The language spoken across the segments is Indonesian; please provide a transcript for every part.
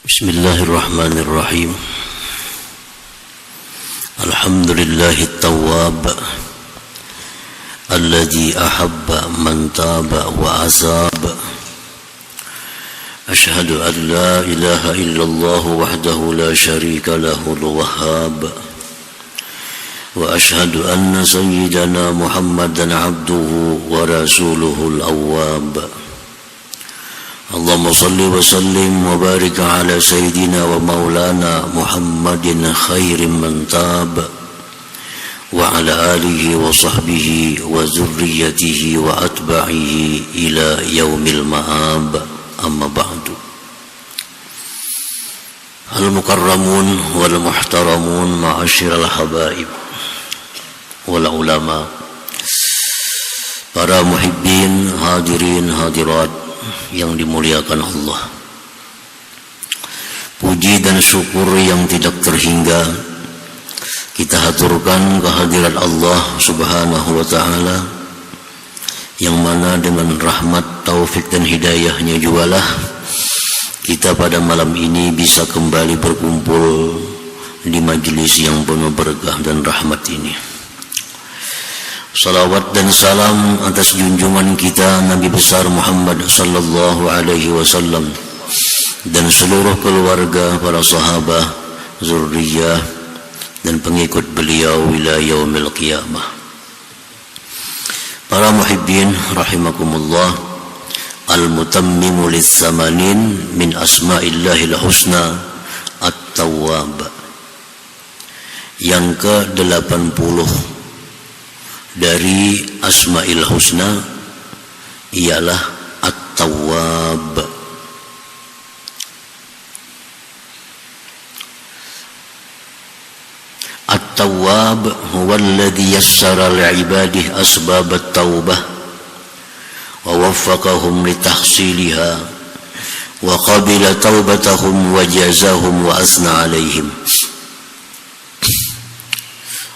Bismillahirrahmanirrahim. Alhamdulillahit tawwab alladzi ahabba man taba wa azab. Ashhadu an la ilaha illallah wahdahu la syarika lahul wahhab. Wa ashhadu anna sayyidana Muhammadan abduhu wa rasuluhul awwab. Allahumma salli wa sallim wa barik ala sayyidina wa maulana Muhammadin khairin man tab wa ala alihi wa sahbihi wa zurriyatihi wa atba'ihi ila yaumil ma'ab. Amma ba'du. Al-mukarramun wal muhtaramun ma'asyiral habaib wal ulama, para muhibbin, hadirin hadirat yang dimuliakan Allah. Puji dan syukur yang tidak terhingga kita haturkan kehadirat Allah Subhanahu wa ta'ala, yang mana dengan rahmat, taufik dan hidayahnya jualah kita pada malam ini bisa kembali berkumpul di majelis yang penuh berkah dan rahmat ini. Salawat dan salam atas junjungan kita Nabi besar Muhammad sallallahu alaihi wasallam dan seluruh keluarga, para sahabat, zurriyah dan pengikut beliau ila yaumil qiyamah. Para muhibbin rahimakumullah, al-mutammimu lis-samanin min asma'illahil husna at-tawwab. Yang ke-80 dari Asma'il Husna ialah At-Tawwab. At-Tawwab huwa alladhi yassara li'ibadihi asbab at-tawbah wa waffaqahum litahsiliha wa qabila tawbatahum wa jazahum wa asna alaihim.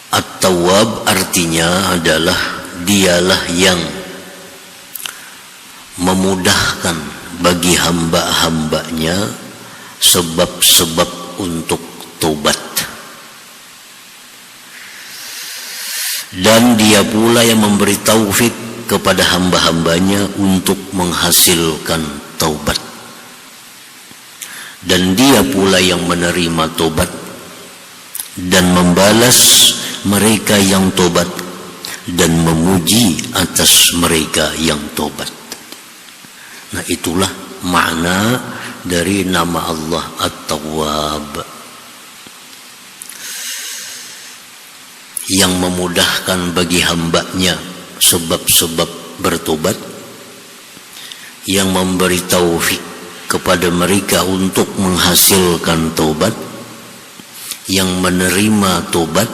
At-Tawwab artinya adalah dialah yang memudahkan bagi hamba-hambanya sebab-sebab untuk tobat, dan dia pula yang memberi taufik kepada hamba-hambanya untuk menghasilkan taubat, dan dia pula yang menerima tobat dan membalas mereka yang tobat dan memuji atas mereka yang tobat. Nah, itulah makna dari nama Allah At-Tawwab, yang memudahkan bagi hambanya sebab-sebab bertobat, yang memberi taufik kepada mereka untuk menghasilkan tobat, yang menerima tobat,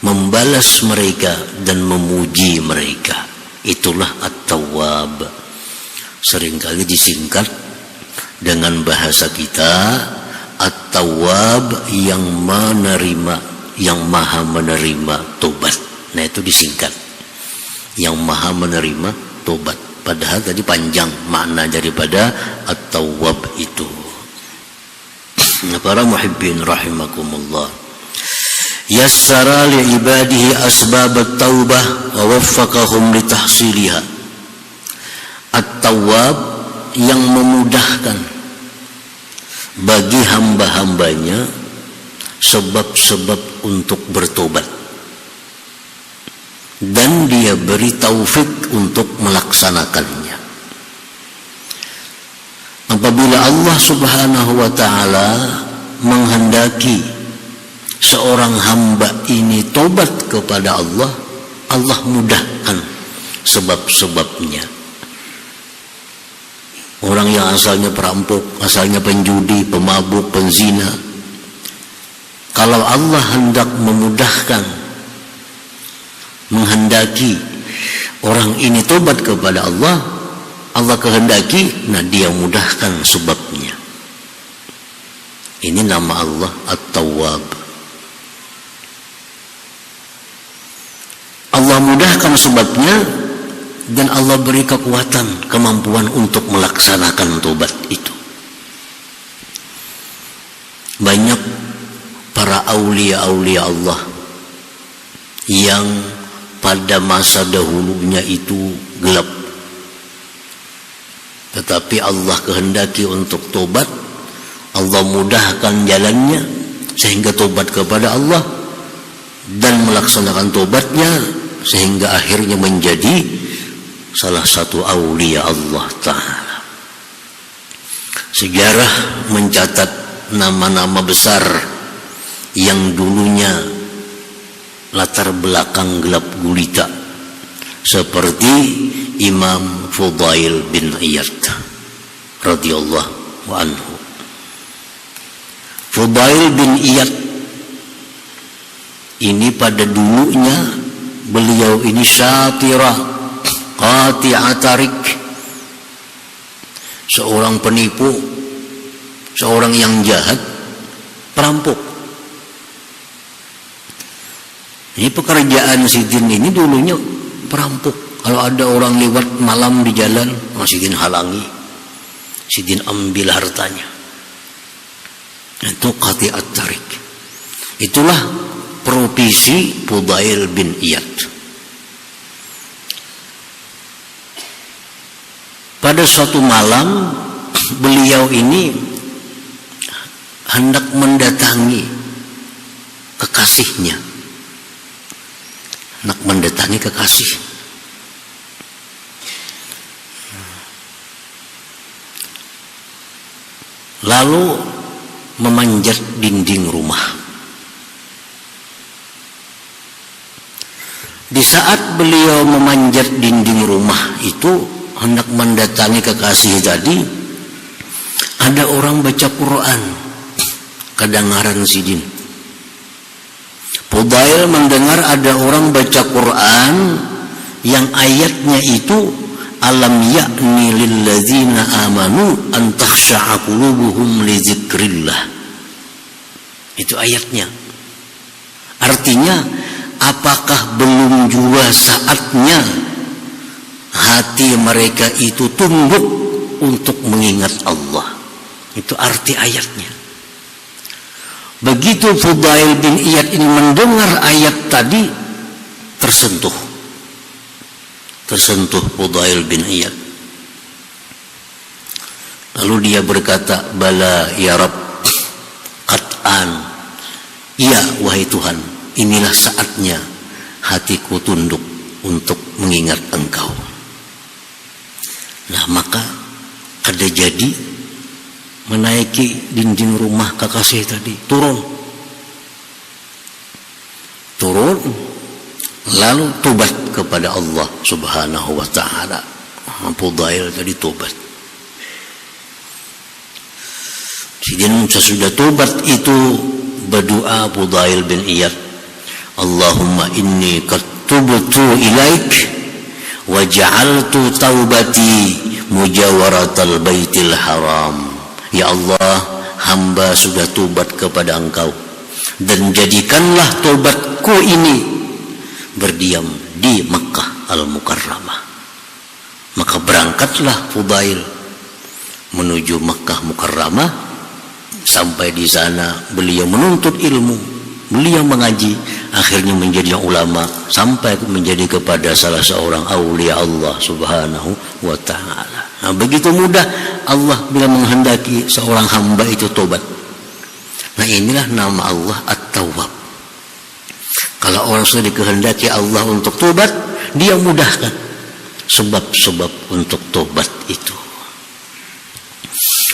membalas mereka dan memuji mereka. Itulah At-Tawwab. Seringkali disingkat dengan bahasa kita At-Tawwab yang menerima, yang maha menerima tobat. Nah, itu disingkat yang maha menerima tobat. Padahal tadi panjang makna daripada At-Tawwab itu. Para muhibbin rahimakumullah, yassara li'ibadihi asbab at-taubah wa waffaqahum litahsiliha. At-Tawwab yang memudahkan bagi hamba-hambanya sebab-sebab untuk bertobat, dan dia beri taufik untuk melaksanakannya. Apabila Allah Subhanahu wa ta'ala menghendaki seorang hamba ini tobat kepada Allah, Allah mudahkan sebab-sebabnya. Orang yang asalnya perampok, asalnya penjudi, pemabuk, penzina, kalau Allah hendak memudahkan, menghendaki orang ini tobat kepada Allah, Allah kehendaki, nah dia mudahkan sebabnya. Ini nama Allah At-Tawwab. Allah mudahkan sebabnya, dan Allah beri kekuatan, kemampuan untuk melaksanakan tobat itu. banyak para aulia-aulia Allah yang pada masa dahulunya itu gelap, tetapi Allah kehendaki untuk tobat, Allah mudahkan jalannya sehingga tobat kepada Allah dan melaksanakan tobatnya sehingga akhirnya menjadi salah satu aulia Allah Ta'ala. Sejarah mencatat nama-nama besar yang dulunya latar belakang gelap gulita, seperti Imam Fudail bin Iyad radhiyallahu anhu. Fudail bin Iyad ini pada dulunya beliau ini syatira qati'atarik, seorang penipu, seorang yang jahat, perampok. Ini pekerjaan Sidin ini dulunya perampok. Kalau ada orang lewat malam di jalan, Sidin halangi, Sidin ambil hartanya. Itu qati'at tarik. Itulah profesi Fudail bin Iyad. Pada suatu malam beliau ini hendak mendatangi kekasihnya, hendak mendatangi kekasih. Lalu memanjat dinding rumah. Di saat beliau memanjat dinding rumah itu hendak mendatangi kekasih tadi, ada orang baca Quran, kedengaran Sidin. Fudail mendengar ada orang baca Quran yang ayatnya itu alam ya'ni lilladzina amanu an takhsha'a qulubuhum li dzikrillah. Itu ayatnya. Artinya, apakah belum juga saatnya hati mereka itu tunduk untuk mengingat Allah? Itu arti ayatnya. Begitu Fudail bin Iyad ini mendengar ayat tadi, tersentuh Fudail bin Iyad. Lalu dia berkata, bala ya Rabb, qat'an, iya wahai Tuhan, inilah saatnya hatiku tunduk untuk mengingat Engkau. Nah, maka kada jadi menaiki dinding rumah kekasih tadi, turun, lalu tobat kepada Allah Subhanahu wa ta'ala. Fudail tadi tobat. Sidin sesudah tobat itu berdoa Fudail bin Iyad, Allahumma inni qad tubtu ilaik wa ja'altu taubati mujawaratal baitil haram. Ya Allah, hamba sudah tobat kepada Engkau dan jadikanlah tobatku ini berdiam di Makkah Al-Mukarramah. Maka berangkatlah Fudail menuju Makkah Mukarramah. Sampai di sana beliau menuntut ilmu, beliau mengaji, akhirnya menjadi ulama sampai menjadi kepada salah seorang aulia Allah Subhanahu wa ta'ala. Nah, begitu mudah Allah bila menghendaki seorang hamba itu tobat. Nah, inilah nama Allah At-Tawwab. Kalau orang sudah dikehendaki Allah untuk tobat, dia mudahkan sebab-sebab untuk tobat itu.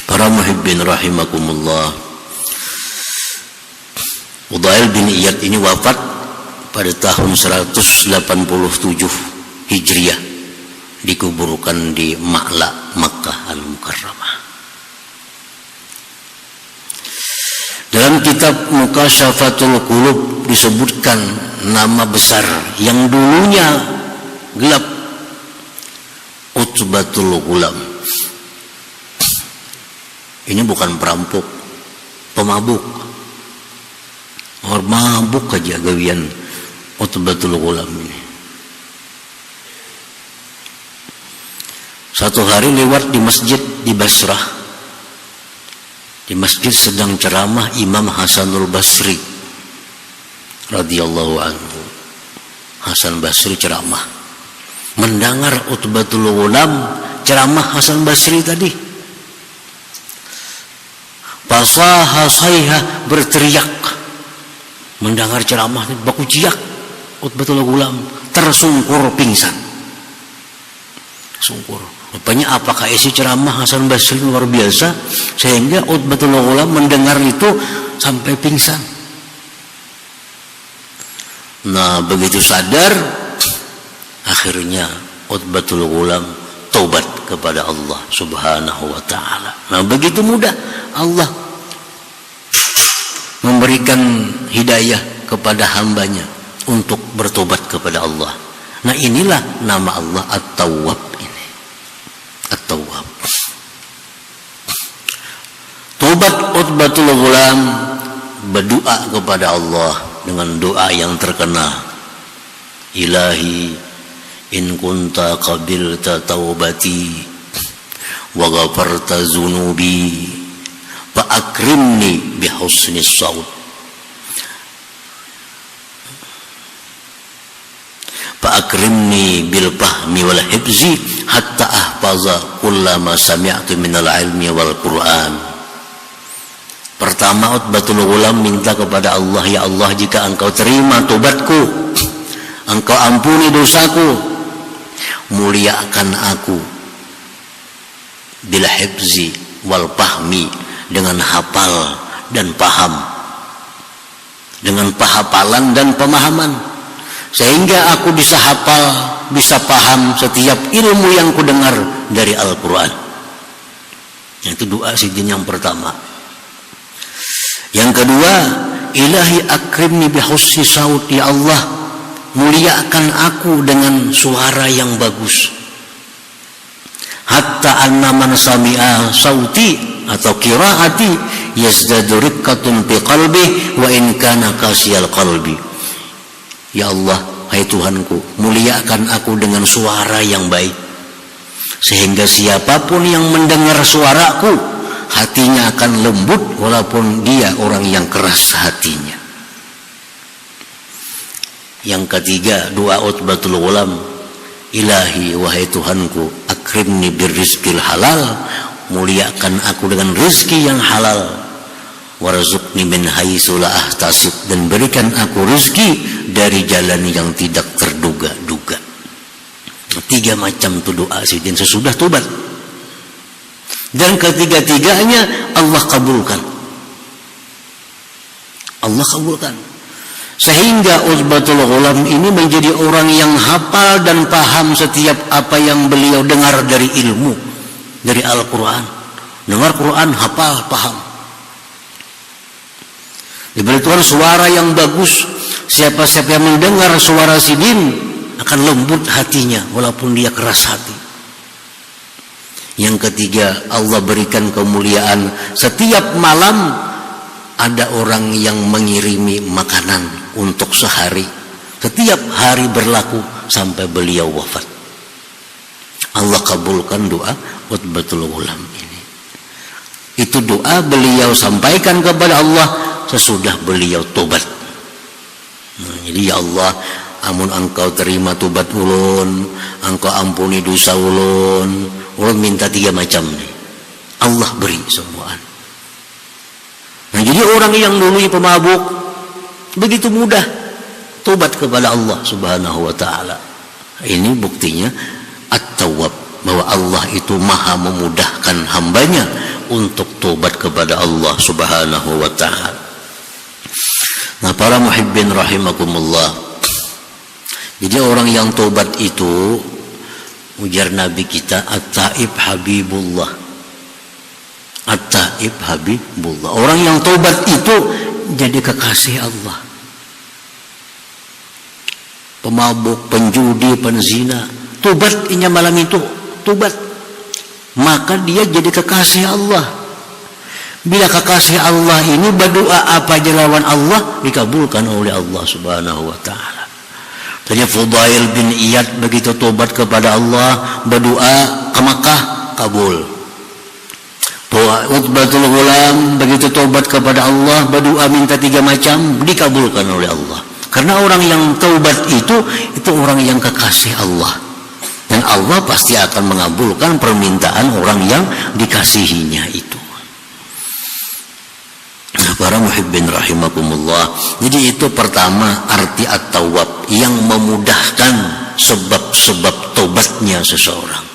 Para muhibbin rahimakumullah, Fudail bin Iyad ini wafat pada tahun 187 Hijriah, dikuburkan di Ma'la Makkah Al-Mukarramah. Dalam kitab Mukasyafatul Qulub disebutkan nama besar yang dulunya gelap, Utbatul Ghulam. Ini bukan perampok, pemabuk. Orang mabuk aja gawian Utbatul Ghulam ini. Satu hari lewat di masjid di Basrah, Di masjid sedang ceramah Imam Hasanul Basri radhiyallahu anhu. Hasan Basri ceramah. Mendengar Utbatul Ghulam ceramah Hasan Basri tadi. Fasaha sayha, berteriak. Mendengar ceramah baku ciak. Utbatul Ghulam tersungkur pingsan. Sungkur. Rupanya apakah isi ceramah Hasan Basri luar biasa sehingga Utbatul Ghulam mendengar itu sampai pingsan. Nah, begitu sadar akhirnya Utbatul Ghulam taubat kepada Allah Subhanahu wa taala. Nah, begitu mudah Allah memberikan hidayah kepada hambanya untuk bertobat kepada Allah. Nah, inilah nama Allah At-Tawwab ini. At-Tawwab. Tobat Utbatul Ghulam berdoa kepada Allah dengan doa yang terkenal. Ilahi in kunta qabilta taubati wa ghafarta zunubi fa akrimni bi husnis saut. Fa'akrimni bil fahmi wal hifzi hatta ahfaza kullama sami'tu minal ilmi wal Qur'an. Pertama Utbatul Ghulam minta kepada Allah, ya Allah, jika engkau terima tobatku, engkau ampuni dosaku, muliakan aku bil hifzi wal fahmi, dengan hafal dan paham, dengan penghafalan dan pemahaman, sehingga aku bisa hafal, bisa paham setiap ilmu yang ku dengar dari Al-Quran. Itu doa sidin yang pertama. Yang kedua, ilahi akrimni bihusni saut, ya Allah, muliakan aku dengan suara yang bagus. Hatta anna man sami'a sauti atau qiraati yazdadu riqqatun fi qalbi wa in kana qasiyal qalbi. Ya Allah, hai Tuhanku, muliakan aku dengan suara yang baik, sehingga siapapun yang mendengar suaraku, hatinya akan lembut walaupun dia orang yang keras hatinya. Yang ketiga, doa Utbatul Ghulam, ilahi wahai Tuhanku, akrimni birrizqil halal, muliakan aku dengan rezeki yang halal, warzuqni min haitsu la ahtasib, dan berikan aku rezeki dari jalan yang tidak terduga-duga. Tiga macam tu doa sidin sesudah tobat, dan ketiga-tiganya Allah kabulkan. Allah kabulkan, sehingga Utbatul Ghulam ini menjadi orang yang hafal dan paham setiap apa yang beliau dengar dari ilmu, dari Al-Quran. Dengar Quran, hafal, paham. Diberi Tuhan suara yang bagus. Siapa-siapa yang mendengar suara sidin akan lembut hatinya walaupun dia keras hati. Yang ketiga, Allah berikan kemuliaan. Setiap malam ada orang yang mengirimi makanan untuk sehari. Setiap hari berlaku sampai beliau wafat. Allah kabulkan doa Utbatul Ghulam ini. Itu doa beliau sampaikan kepada Allah sesudah beliau tobat. Nah, jadi ya Allah, amun engkau terima tobat ulun, engkau ampuni dosa ulun. Ulun minta tiga macam nih, Allah beri semua. Nah, jadi orang yang dulu pemabuk begitu mudah tobat kepada Allah Subhanahu wa taala. Ini buktinya At-Tawwab, bahwa Allah itu maha memudahkan hambanya untuk tobat kepada Allah Subhanahu wa taala. Nah, para muhibbin rahimakumullah, jadi orang yang tobat itu, ujar Nabi kita, At-Taib Habibullah. At-Taib Habibullah, orang yang tobat itu jadi kekasih Allah. Pemabuk, penjudi, penzina, tobat inya malam itu, tobat, maka dia jadi kekasih Allah. Bila kekasih Allah ini berdoa apa aja lawan Allah, dikabulkan oleh Allah Subhanahu wa taala. Tadi Fudail bin Iyad begitu tobat kepada Allah, berdoa ke Makkah, kabul. Utbatul Ghulam bertobat kepada Allah, berdoa minta 3 macam, dikabulkan oleh Allah. Karena orang yang taubat itu orang yang kekasih Allah. Dan Allah pasti akan mengabulkan permintaan orang yang dikasihinya itu. Para muhibbin rahimakumullah. Jadi itu pertama arti at-tawwab, yang memudahkan sebab-sebab tobatnya seseorang.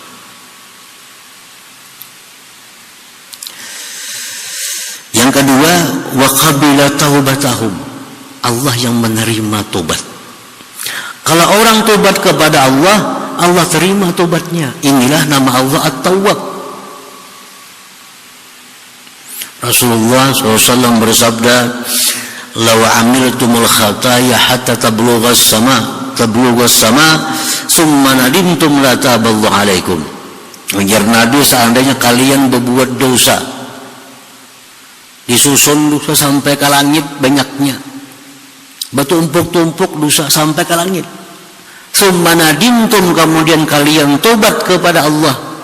Yang kedua, wa qabila taubatahum, Allah yang menerima tobat. Kalau orang tobat kepada Allah, Allah terima tobatnya. Inilah nama Allah at-tawwab. Rasulullah SAW bersabda, "Law amiltumul khataya hatta tablughas sama, summa nadimtum la taballahu alaikum." Ujar Nabi, seandainya kalian berbuat dosa, disusun dosa sampai ke langit banyaknya, bertumpuk-tumpuk dosa sampai ke langit, summa nadimtum, kemudian kalian tobat kepada Allah,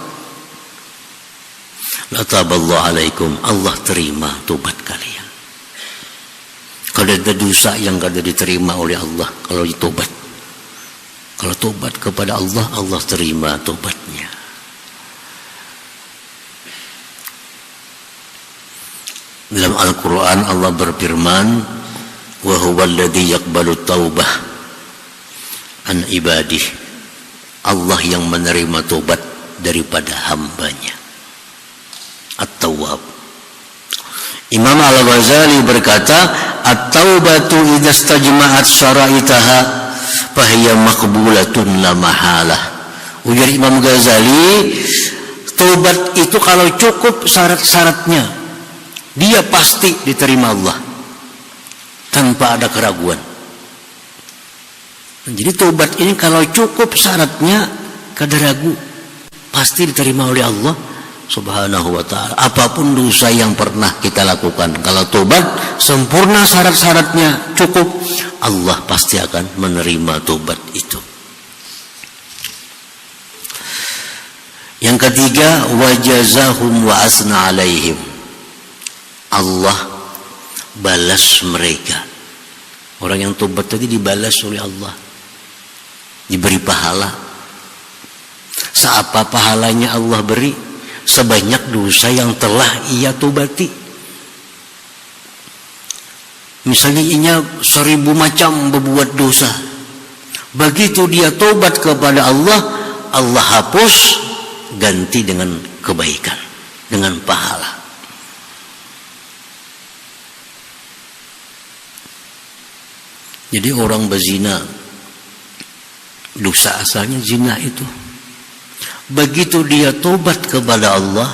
la taballahu alaikum, Allah terima tobat kalian. Kalau ada dosa yang tidak diterima oleh Allah, kalau ditobat, kalau tobat kepada Allah, Allah terima tobatnya. Dalam Al-Quran Allah berfirman, wa huwa alladhi yaqbalu taubah an ibadih, Allah yang menerima tobat daripada hambanya. At-Tawwab. Imam Al-Ghazali berkata, at-taubatu idza istajma'at syara'itaha fahiya maqbulatun la mahalah. Ujar Imam Ghazali, tobat itu kalau cukup syarat-syaratnya, dia pasti diterima Allah tanpa ada keraguan. Jadi tobat ini kalau cukup syaratnya, kada ragu, pasti diterima oleh Allah Subhanahu wa ta'ala. Apapun dosa yang pernah kita lakukan, kalau tobat sempurna syarat-syaratnya cukup, Allah pasti akan menerima tobat itu. Yang ketiga, wajazahum wa asna alaihim, Allah balas mereka. Orang yang tobat tadi dibalas oleh Allah, diberi pahala. Seapa pahalanya Allah beri? Sebanyak dosa yang telah ia tobati. Misalnya ia 1000 macam berbuat dosa, begitu dia tobat kepada Allah, Allah hapus, ganti dengan kebaikan, dengan pahala. Jadi orang berzina, dosa asalnya zina itu, begitu dia tobat kepada Allah,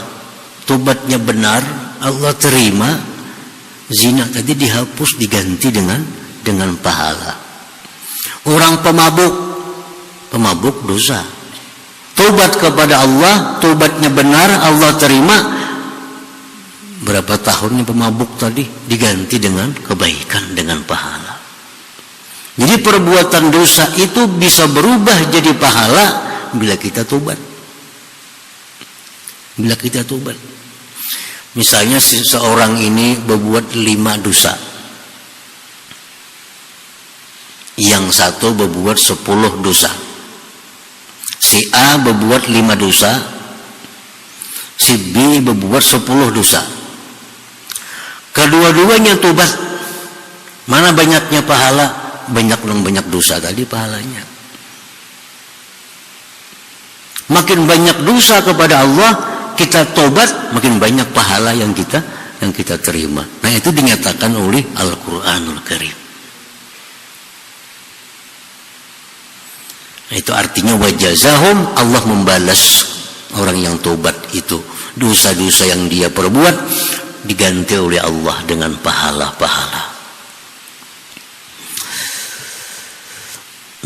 tobatnya benar, Allah terima, zina tadi dihapus, diganti dengan pahala. Orang pemabuk dosa, tobat kepada Allah, tobatnya benar, Allah terima, berapa tahunnya pemabuk tadi diganti dengan kebaikan, dengan pahala. Jadi perbuatan dosa itu bisa berubah jadi pahala bila kita tobat. Bila kita tobat, misalnya seseorang ini berbuat 5 dosa, yang satu berbuat 10 dosa. Si A berbuat 5 dosa, si B berbuat 10 dosa. Kedua-duanya tobat, mana banyaknya pahala? Banyak dosa tadi pahalanya. Makin banyak dosa kepada Allah, kita tobat, makin banyak pahala yang kita terima. Nah, itu dinyatakan oleh Al-Quranul Karim. Nah, itu artinya wajazahum, Allah membalas orang yang tobat itu. Dosa-dosa yang dia perbuat diganti oleh Allah dengan pahala-pahala.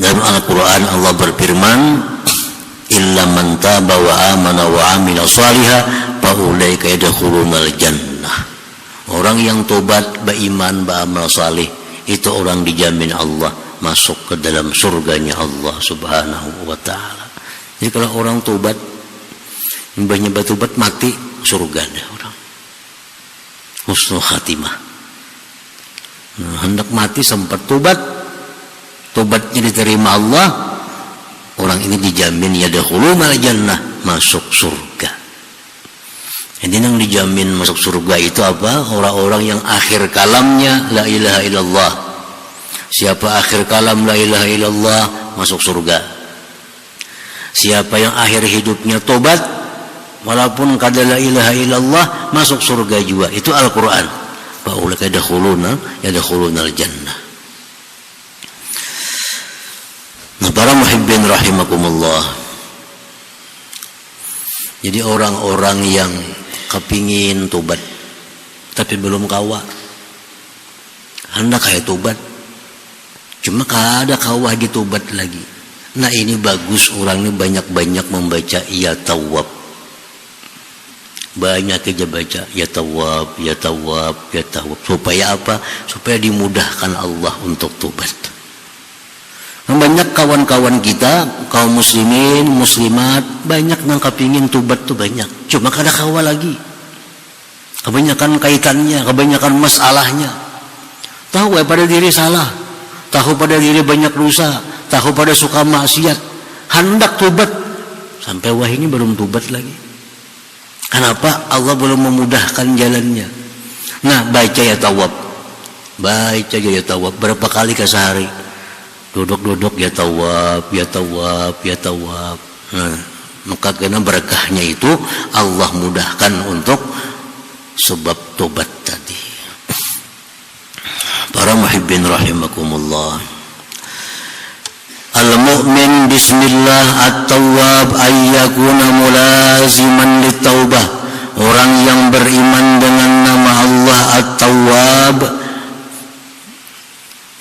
Dalam Al-Quran Allah berfirman, illa man taba wa amana wa amila shaliha fa ulaika yadkhulunal jannah. Orang yang tobat, beriman, beramal salih, itu orang dijamin Allah masuk ke dalam surganya Allah Subhanahu wa ta'ala. Jadi kalau orang tobat, banyak bertobat, mati surga dah orang. husnul khatimah. Hendak mati sempat tobatnya diterima Allah, orang ini dijamin yadkhulunal jannah, masuk surga. Jadi yang dijamin masuk surga itu apa? Orang-orang yang akhir kalamnya la ilaha illallah. Siapa akhir kalam la ilaha illallah masuk surga. Siapa yang akhir hidupnya tobat walaupun kada la ilaha illallah masuk surga juga. Itu Al-Qur'an. Fa ulaika yadkhulunal jannah. Nah, para muhibbin rahimakumullah. Jadi orang-orang yang kepingin tobat tapi belum kawa, hendak kayak tobat cuma kada kawa ditobat lagi. Nah ini bagus orang ini banyak-banyak membaca ya tawwab, banyak aja baca ya tawwab, ya tawwab, ya tawwab. Supaya apa? Supaya dimudahkan Allah untuk tobat. Banyak kawan-kawan kita kaum muslimin muslimat banyak yang kepingin tobat tuh banyak, cuma kada kawa lagi. Kebanyakan kaitannya, kebanyakan masalahnya. Tahu pada diri salah, tahu pada diri banyak dosa, tahu pada suka maksiat, hendak tobat sampai wah ini belum tobat lagi. Kenapa? Allah belum memudahkan jalannya. Nah baca ya tawab, baca ya tawab berapa kali ke sehari? Duduk-duduk ya tawab, ya tawab, ya tawab. Nah, maka kena berkahnya itu Allah mudahkan untuk sebab tobat tadi. Para muhibbin rahimakumullah. Al-mu'min bismillah at-tawwab ayyakuna mulaziman lit-taubah. Orang yang beriman dengan nama Allah at-tawwab,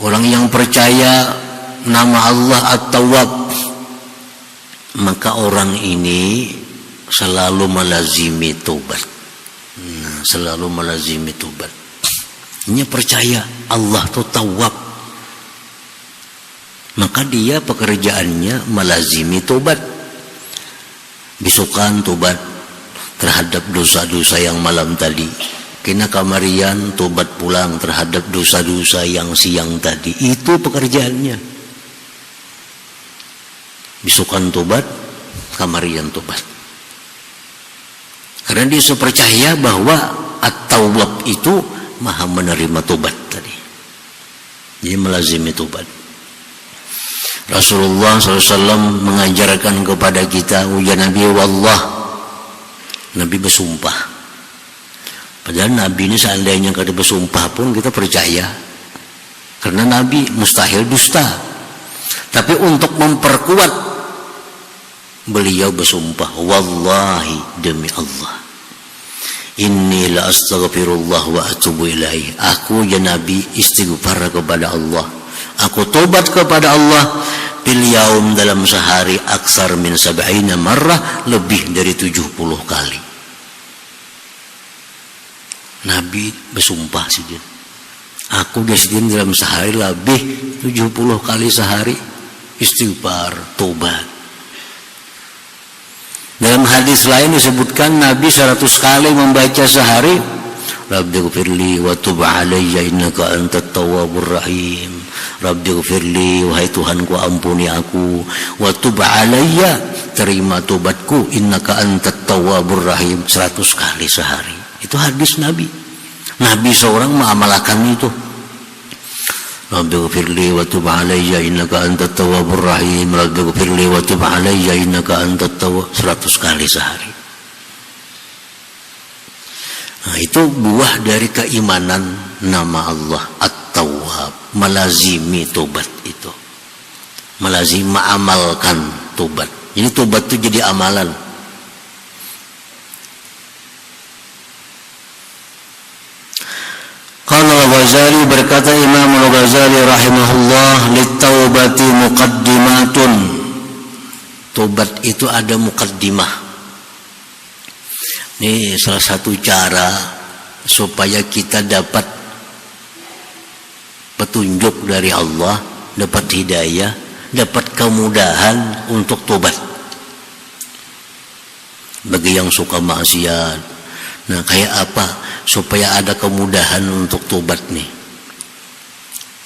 orang yang percaya nama Allah at-tawwab, maka orang ini selalu melazimi tobat. Nah, selalu melazimi tobat. Ini percaya Allah itu tawwab, maka dia pekerjaannya melazimi tobat. Bisukan tobat terhadap dosa-dosa yang malam tadi, kena kamarian tobat pulang terhadap dosa-dosa yang siang tadi. Itu pekerjaannya. Bisukan tobat, kamarian tobat. Karena dia percaya bahwa at-tawwab itu maha menerima tobat tadi. Dia melazimi tobat. Rasulullah SAW mengajarkan kepada kita, ya Nabi wallah, Nabi bersumpah. Padahal Nabi ini seandainya kada bersumpah pun kita percaya, karena Nabi mustahil dusta. Tapi untuk memperkuat, beliau bersumpah, wallahi demi Allah, inni la astaghfirullah wa atubu ilaih. Aku ya Nabi istighfar kepada Allah, aku tobat kepada Allah bil yaum, dalam sehari, aksar min 70 marrah, lebih dari 70 kali. Nabi bersumpah sidin, aku sidin dalam sehari lebih 70 kali sehari istighfar, tobat. Dalam hadis lain disebutkan Nabi 100 kali membaca sehari, Rabbighfirli wa tub alayya innaka antat tawwabur rahim. Rabbighfirli, wahai Tuhanku ampuni aku, wa tub alayya, terima tobatku, innaka antat tawwabur rahim, 100 kali sehari. Itu hadis Nabi. Nabi seorang mengamalkan itu. Rabbighfirli wa tub alayya innaka antat tawwabur rahim. Rabbighfirli wa tub alayya innaka antat tawwab, 100 kali sehari. Nah, itu buah dari keimanan nama Allah At-Tawwab, melazimi tobat itu. Melazimi, mengamalkan tobat. Jadi tobat itu jadi amalan. Qala Al-Ghazali, berkata Imam Al-Ghazali rahimahullah, lit-taubati muqaddimatun. Tobat itu ada muqaddimah. Ini salah satu cara supaya kita dapat petunjuk dari Allah, dapat hidayah, dapat kemudahan untuk tobat. Bagi yang suka maksiat, nah kayak apa? supaya ada kemudahan untuk tobat nih.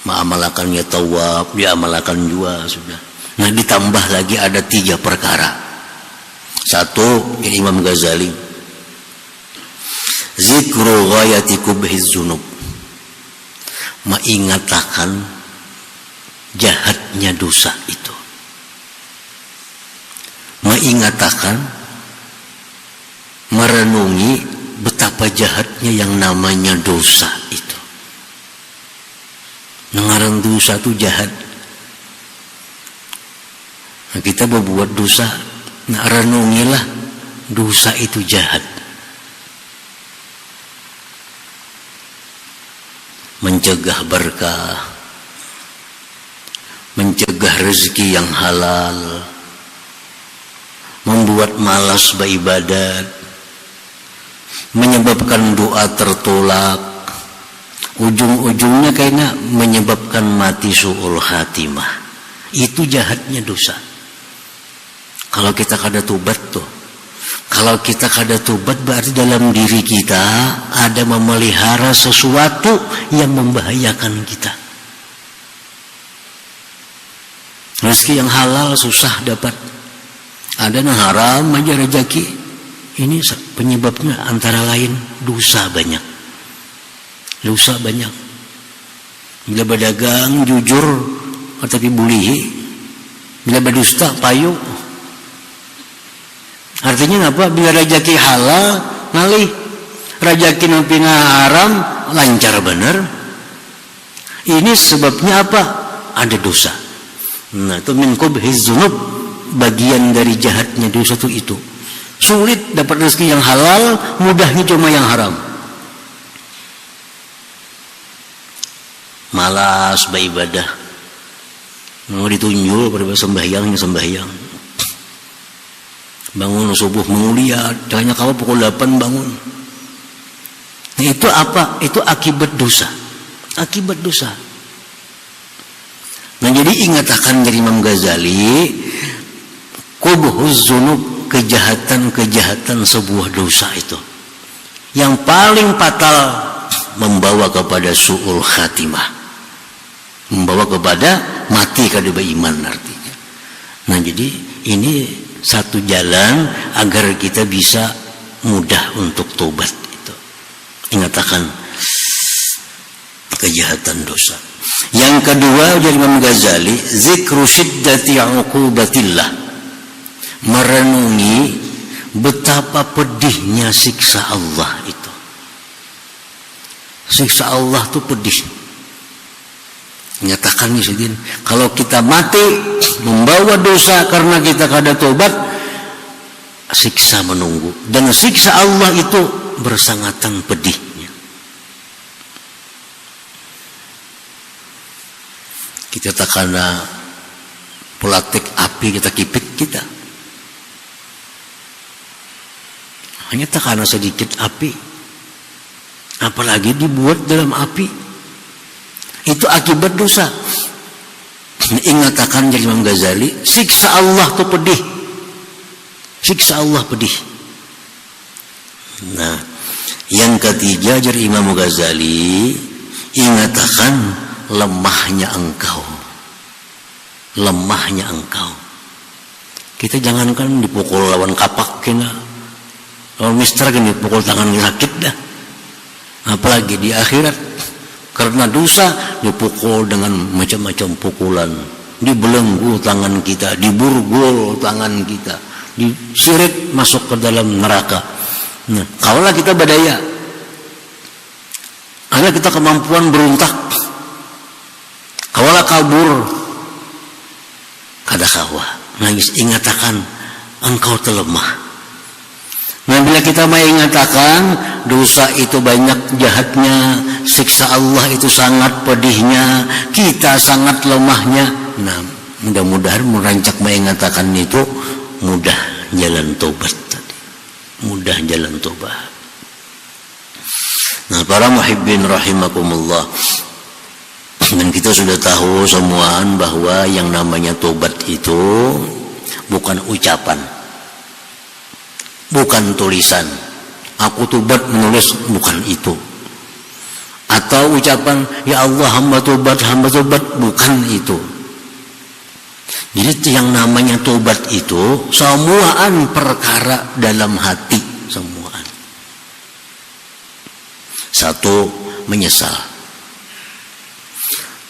Ma'amalakan ya tawab, diamalkan juga sudah. Nah ditambah lagi ada 3 perkara. Satu, ini Imam Ghazali, zikru ghayati kubhiz zunub, mengingatkan jahatnya dosa itu, mengingatkan, merenungi betapa jahatnya yang namanya dosa itu. Ngarang dosa itu jahat. Nah, kita berbuat dosa, nah renungilah dosa itu jahat. Mencegah berkah, mencegah rezeki yang halal, membuat malas beribadat, menyebabkan doa tertolak, ujung-ujungnya kayaknya menyebabkan mati su'ul khatimah. Itu jahatnya dosa. Kalau kita kada tobat tuh, kalau kita kada tobat berarti dalam diri kita ada memelihara sesuatu yang membahayakan kita. Rezeki yang halal susah dapat, ada yang haram aja rezeki. Ini penyebabnya antara lain dosa banyak. Dosa banyak. Bila berdagang jujur tapi bulihi, bila berdusta payu. Artinya apa? Bila rezeki halal ngalih, rezeki nampi haram lancar bener. Ini sebabnya apa? Ada dosa. Nah itu min kubhiz zunub, bagian dari jahatnya dosa itu. Sulit dapat rezeki yang halal, mudahnya cuma yang haram. Malas beribadah, mau ditunjuk pada sembahyang. Bangun subuh menguliat, hanya kau pukul 8 bangun. Nah, itu apa? Itu akibat dosa. Akibat dosa. Nah jadi ingatkan dari Imam Ghazali, kubhuz zunub, kejahatan-kejahatan sebuah dosa itu yang paling fatal, membawa kepada su'ul khatimah, membawa kepada mati kada beriman artinya. Nah jadi ini satu jalan agar kita bisa mudah untuk tobat itu. Ingatkan kejahatan dosa. Yang kedua dari Imam Ghazali, zikru syiddati uqubatillah, merenungi betapa pedihnya siksa Allah itu. Siksa Allah itu pedih. Nyatakan nih, kalau kita mati membawa dosa karena kita kada tobat, siksa menunggu, dan siksa Allah itu bersangatan pedihnya. Kita tak kena pelatik api kita kipit kita, hanya tak kena sedikit api, apalagi dibuat dalam api. Itu akibat dosa. Ingatkan dari Imam Ghazali, siksa Allah itu pedih. Siksa Allah pedih. Nah, yang ketiga dari Imam Ghazali, ingatkan lemahnya engkau. Lemahnya engkau. Kita jangankan dipukul lawan kapak kena, lawan mister kan dipukul tangan sakit dah. Apalagi di akhirat. Karena dosa dipukul dengan macam-macam pukulan, dibelenggu tangan kita, diburgul tangan kita, disirit masuk ke dalam neraka. Nah, kalaulah kita berdaya, ada kita kemampuan berontak, kalaulah kabur, kada kawa, nangis, ingatkan engkau terlemah. Nah bila kita mengatakan dosa itu banyak jahatnya, siksa Allah itu sangat pedihnya, kita sangat lemahnya. Nah mudah-mudahan merancak mengatakan itu mudah jalan tobat tadi, mudah jalan tobat. Nah para muhibbin rahimakumullah, dan kita sudah tahu semuaan bahwa yang namanya tobat itu bukan ucapan, bukan tulisan, aku tobat menulis, bukan itu. Atau ucapan ya Allah hamba tobat, bukan itu. Jadi yang namanya tobat itu semuaan perkara dalam hati, semuaan. Satu, menyesal.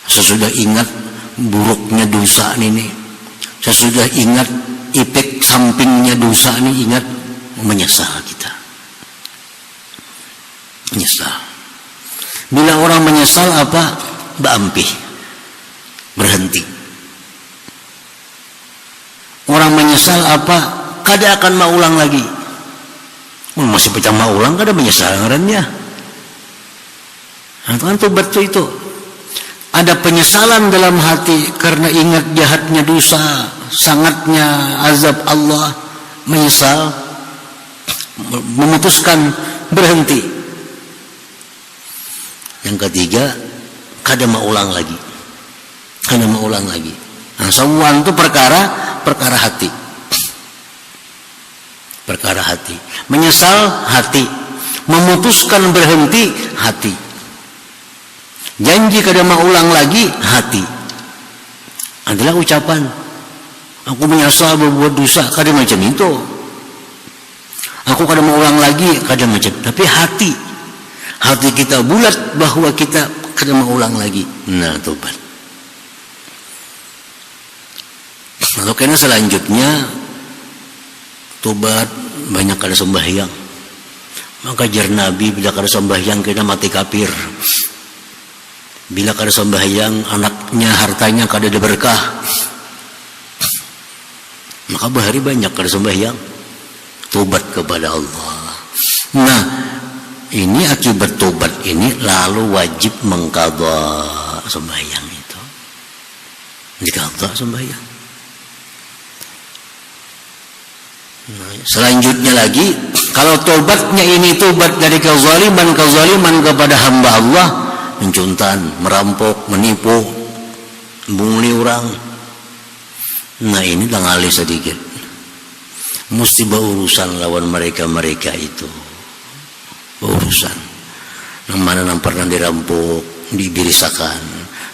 Sesudah ingat buruknya dosa ini, sesudah ingat efek sampingnya dosa ini, ingat, menyesal kita. Menyesal. Bila orang menyesal apa? Baampih. Berhenti. Orang menyesal apa? Kada akan mau ulang lagi. Masih pecah mau ulang, kada menyesal ngarannya. Nah, kan tobat itu. Ada penyesalan dalam hati karena ingat jahatnya dosa, sangatnya azab Allah, menyesal, memutuskan berhenti. Yang ketiga, kada mau ulang lagi. Kada mau ulang lagi. Nah, semua itu perkara hati. Perkara hati. Menyesal hati. Memutuskan berhenti hati. Janji kada mau ulang lagi hati. Adalah ucapan aku menyesal berbuat dosa, kada macam itu. Aku kada mau ulang lagi, kada macam. Tapi hati kita bulat bahwa kita kada mau ulang lagi. Nah, tobat. Lalu karena selanjutnya tobat banyak kada sembahyang. Maka jar Nabi, bila kada sembahyang kita mati kafir. Bila kada sembahyang anaknya hartanya kada ada berkah. Maka bahari banyak kada sembahyang. Tobat kepada Allah. Nah, ini akibat tobat ini lalu wajib mengqadha sembahyang itu. Diqadha sembahyang. Nah, selanjutnya lagi, kalau tobatnya ini tobat dari kezaliman kepada hamba Allah, mencuntan, merampok, menipu, membuli orang. Nah, ini tangali sedikit. Mesti berurusan lawan mereka itu. Berurusan. Yang mana pernah dirampok, dibirisakan.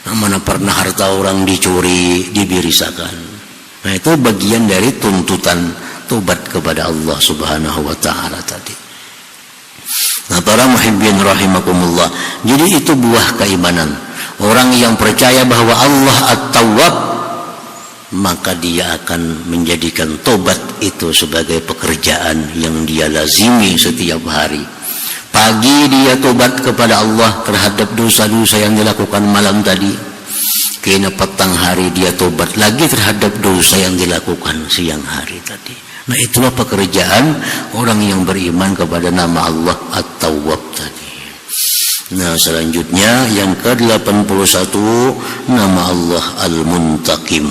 Yang mana pernah harta orang dicuri, dibirisakan. Nah, itu bagian dari tuntutan tobat kepada Allah Subhanahu wa ta'ala tadi. Nah, para muhibbin rahimakumullah. Jadi itu buah keimanan. Orang yang percaya bahwa Allah At-Tawwab, maka dia akan menjadikan tobat itu sebagai pekerjaan yang dia lazimi setiap hari. Pagi dia tobat kepada Allah terhadap dosa-dosa yang dilakukan malam tadi. Kena petang hari dia tobat lagi terhadap dosa yang dilakukan siang hari tadi. Nah, itulah pekerjaan orang yang beriman kepada nama Allah At-Tawwab tadi. Nah, selanjutnya yang ke-81 nama Allah Al-Muntaqim.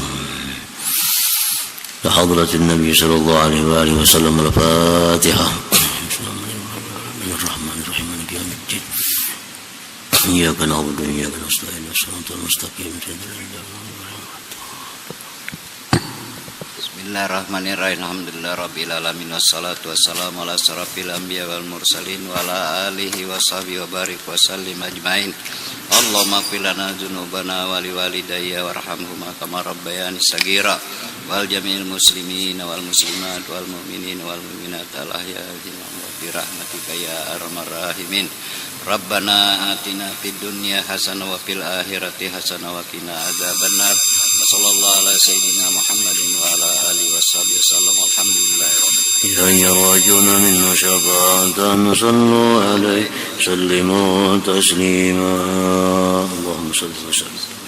La hadratin Nabi sallallahu alaihi wasallam al-Fatihah. Bismillahirrahmanirrahim. Iyyaka na'budu wa iyyaka nasta'in. Shiratal mustaqim. Bismillahirrahmanirrahim. Alhamdulillah rabbil alamin wassalatu wassalamu ala asrofil anbiya wal mursalin wa ala alihi washabihi wa barik wa sallim ajmain. Allahumma ighfir lana dzunubana wa liwalidayya warhamhuma kama rabbayani shaghira wal jami'il muslimin wal muslimat wal mu'minin wal mu'minat al ahya'i bi rahmatika ya arhamar rahimin. Rabbana atina fid dunya hasanah wa fil akhirati hasanah wa qina adzabannar. Sallallahu ala sayyidina Muhammadin wa ala alihi washabihi wasallam. Alhamdulillahirabbil alamin. Ya rajuna min syafa'atan sallu alaihi sallimu taslima. Allahumma shalli wa sallim.